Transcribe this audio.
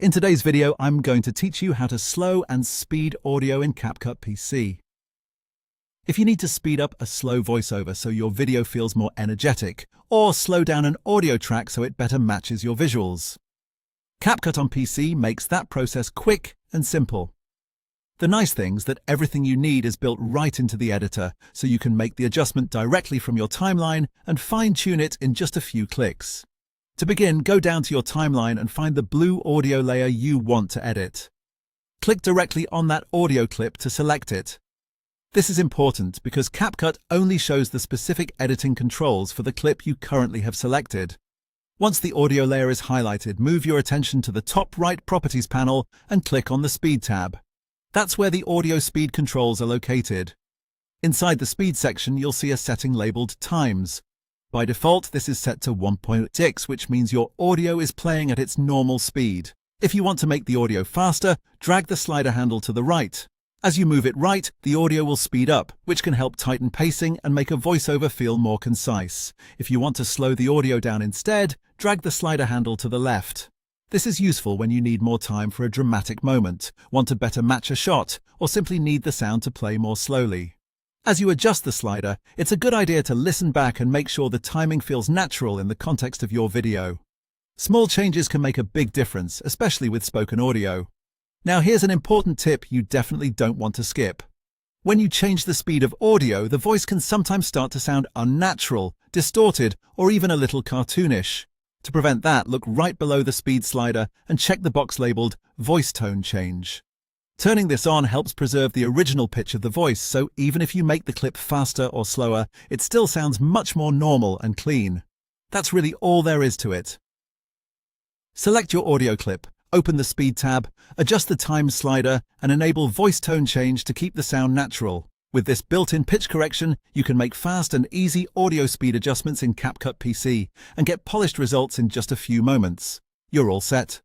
In today's video, I'm going to teach you how to slow and speed audio in CapCut PC. If you need to speed up a slow voiceover so your video feels more energetic, or slow down an audio track so it better matches your visuals, CapCut on PC makes that process quick and simple. The nice thing's that everything you need is built right into the editor, so you can make the adjustment directly from your timeline and fine-tune it in just a few clicks. To begin, go down to your timeline and find the blue audio layer you want to edit. Click directly on that audio clip to select it. This is important because CapCut only shows the specific editing controls for the clip you currently have selected. Once the audio layer is highlighted, move your attention to the top right Properties panel and click on the Speed tab. That's where the audio speed controls are located. Inside the Speed section, you'll see a setting labeled Times. By default, this is set to 1.6, which means your audio is playing at its normal speed. If you want to make the audio faster, drag the slider handle to the right. As you move it right, the audio will speed up, which can help tighten pacing and make a voiceover feel more concise. If you want to slow the audio down instead, drag the slider handle to the left. This is useful when you need more time for a dramatic moment, want to better match a shot, or simply need the sound to play more slowly. As you adjust the slider, it's a good idea to listen back and make sure the timing feels natural in the context of your video. Small changes can make a big difference, especially with spoken audio. Now here's an important tip you definitely don't want to skip. When you change the speed of audio, the voice can sometimes start to sound unnatural, distorted, or even a little cartoonish. To prevent that, look right below the speed slider and check the box labeled Voice Tone Change. Turning this on helps preserve the original pitch of the voice, so even if you make the clip faster or slower, it still sounds much more normal and clean. That's really all there is to it. Select your audio clip, open the Speed tab, adjust the Time slider, and enable Voice Tone Change to keep the sound natural. With this built-in pitch correction, you can make fast and easy audio speed adjustments in CapCut PC and get polished results in just a few moments. You're all set.